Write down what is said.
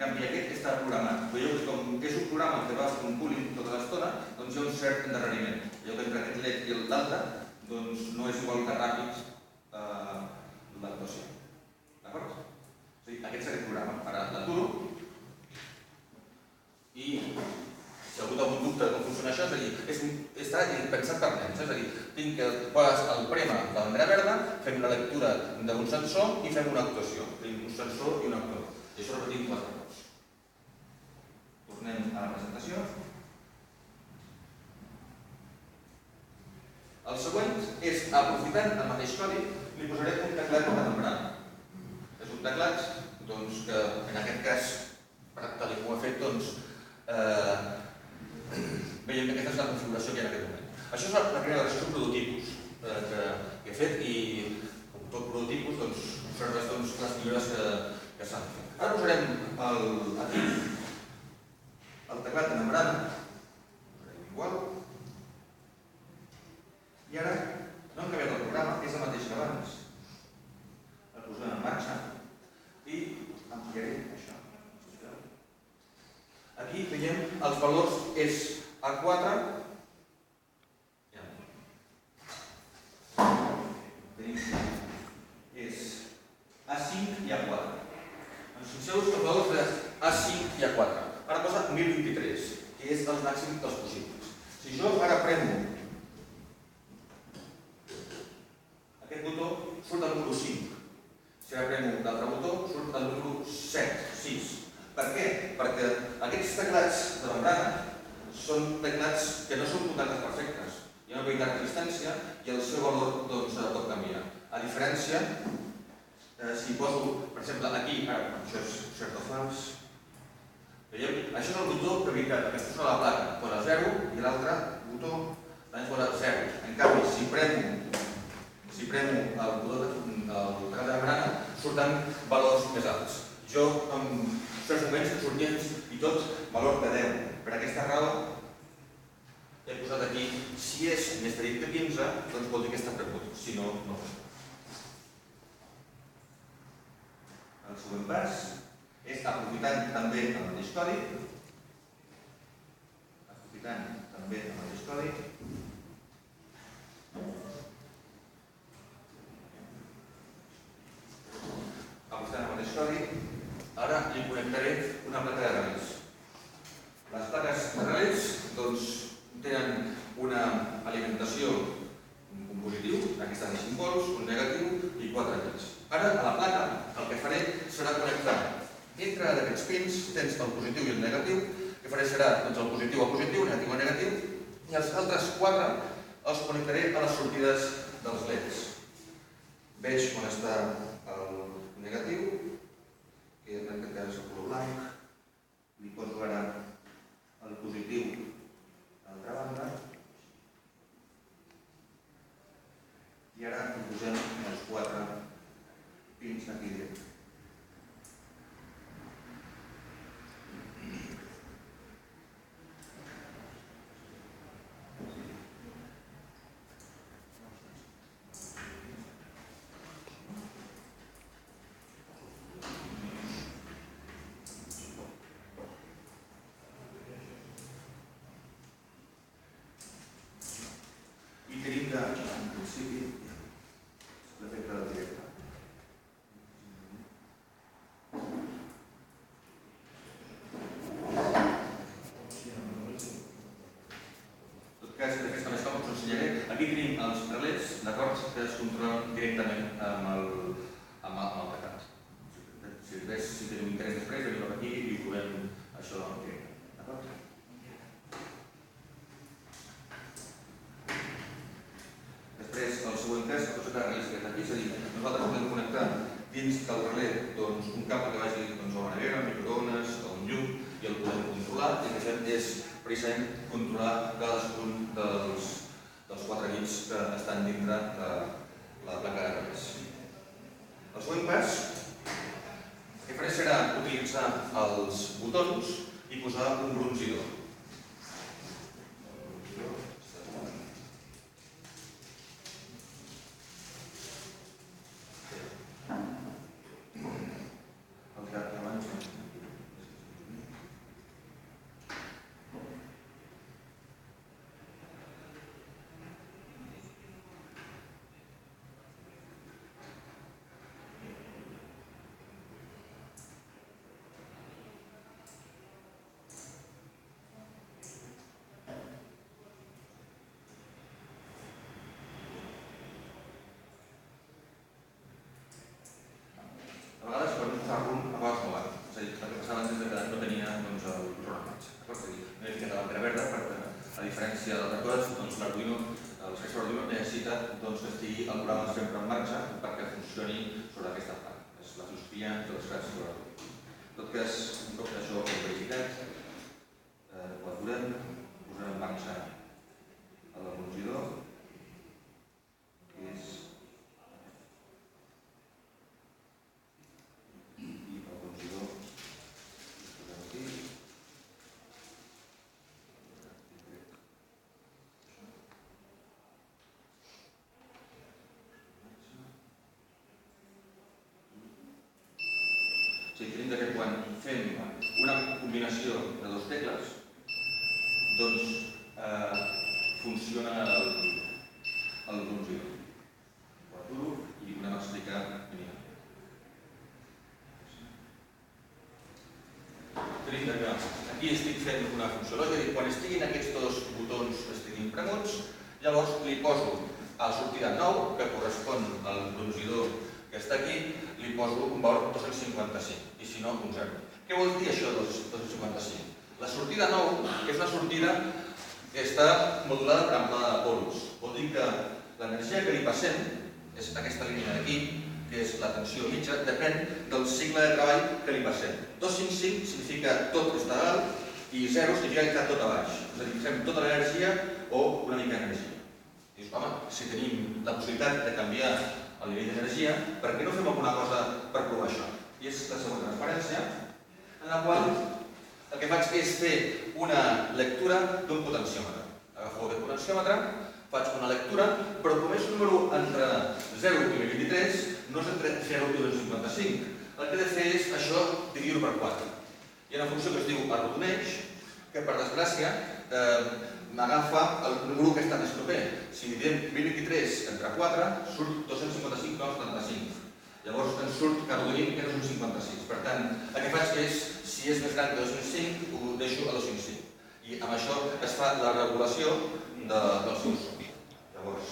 canvi aquest està programat. Veieu que com és un programa que va fent un pooling tota l'estona, doncs hi ha un cert endarreriment. Veieu que entre aquest LED i l'altre doncs no és igual de ràpid l'actuació. D'acord? O sigui, aquest és aquest programa. Ara l'aturo i si algú té algun dubte de com funciona això, és a dir, està pensat per nens. És a dir, tinc que poses el prema de la bandera verda, fem la lectura d'un sensor i fem una actuació. Tenim un sensor i un actuador. I això ho repetim 4 cops. Tornem a la presentació. El següent és, aprofitant el mateix codi, li posaré un teclat de membrana. És un teclat doncs, que, en aquest cas, tal com ho he fet, doncs, veiem que aquesta és la configuració que hi ha en aquest moment. Això és la primera versió, són prototipus que he fet i, com tot prototipus, doncs, observes les millores que s'han fet. Ara posarem aquí el teclat de membrana, posarem igual, i ara no hem canviat el programa, és el mateix que abans. El posem en marxa i ampliaré això. Aquí veiem els valors és A4, és A5 i A4. Ens fixeu que els valors és A5 i A4. Ara posa 1023, que és el màxim dels possibles. Si jo ara premo aquest botó, surt el número 5. Si ara premo l'altre botó, surt el número 7, 6. Per què? Perquè aquests teclats de membrana són teclats que no són contactes perfectes. Hi ha una quantitat de distància i el seu valor doncs, pot canviar. A diferència, si poso, per exemple, aquí, ara, això és cert o fals, veieu? Això és el botó que veritat, aquesta és la placa, posa 0 i l'altre botó també posa 0. En canvi, si premo el botó del teclat de membrana, surten valors més alts. Jo, en certs moments, sortien i tot valor de 10. Per aquesta raó, he posat aquí, si és més petit que 15, doncs vol dir que està prebut, si no, no. El següent pas és aprofitant també el mateix codi, ara li connectaré una placa de relés. Les plaques de relés tenen una alimentació, un positiu, aquí estan els 5 volts, un negatiu i 4 bits. Ara a la placa el que faré serà connectar entre d'aquests pins, tens el positiu i el negatiu, el que faré serà el positiu a positiu, el negatiu a negatiu, i els altres 4 els connectaré a les sortides dels LEDs. Veig on està el negatiu, que en aquest cas és el color blanc, li poso ara el positiu a l'altra banda, i ara hi posem els 4 pins aquí dins. Aquí tenim els relés, d'acord, que es controlen directament amb el teclat. Si teniu interès després, veniu cap aquí i provem això en directe. D'acord? Després, el següent cas, el concepte de relés que és aquí, és a dir, nosaltres podem connectar dins del relé un cable que vagi a una nevera, un microones o un llum i el podem controlar, i el que fem és precisament controlar cadascun dels 4 bits que estan dintre de la placa de relés. El següent pas que faré serà utilitzar els botons i posar un bronzidor. el posar en marxa. No he ficat a l'antena verda perquè, a diferència d'altres coses, l'Arduino, el sistema Arduino necessita que estigui el programa sempre en marxa perquè funcioni sobre aquesta part. És la filosofia de les classes sobre l'Arduino. En tot cas, un cop d'això ho hem verificat, ho aturem, posem en marxa l'evolucionador, que és tenim que quan fem una combinació de dos tecles, doncs funciona el bronzidor. Ho aturo i ho anem a explicar mínimament. Tenim que aquí estic fent una funció lògica i quan estiguin aquests dos botons estiguin premuts, llavors li poso a la sortida 9, que correspon al bronzidor que està aquí, li poso un valor 255, i si no, un 0. Què vol dir això del 255? La sortida 9 és una sortida que està modulada per ample de polos. Vol dir que l'energia que li passem, és aquesta línia d'aquí, que és la tensió mitja, depèn del cicle de treball que li passem. 255 significa tot està alt i 0 significa que està tot a baix. És a dir, fem tota l'energia o una mica d'energia. Dius, home, si tenim la possibilitat de canviar el nivell d'energia, per què no fem alguna cosa per provar això? I és la segona transparència, en la qual el que faig és fer una lectura d'un potenciòmetre. Agafo aquest potenciòmetre, faig una lectura, però com és un número entre 0 i 23, no és entre 0 i 255. El que he de fer és això dividir-ho per 4. Hi ha una funció que es diu arrodoneix, que per desgràcia m'agafa el número que està més proper. Si dividem 1023 entre 4, surt 255,75. Llavors ens surt que arrodonim que és un 56. Per tant, el que faig és, si és més gran que 205, ho deixo a 205. I amb això es fa la regulació del seu so. Llavors,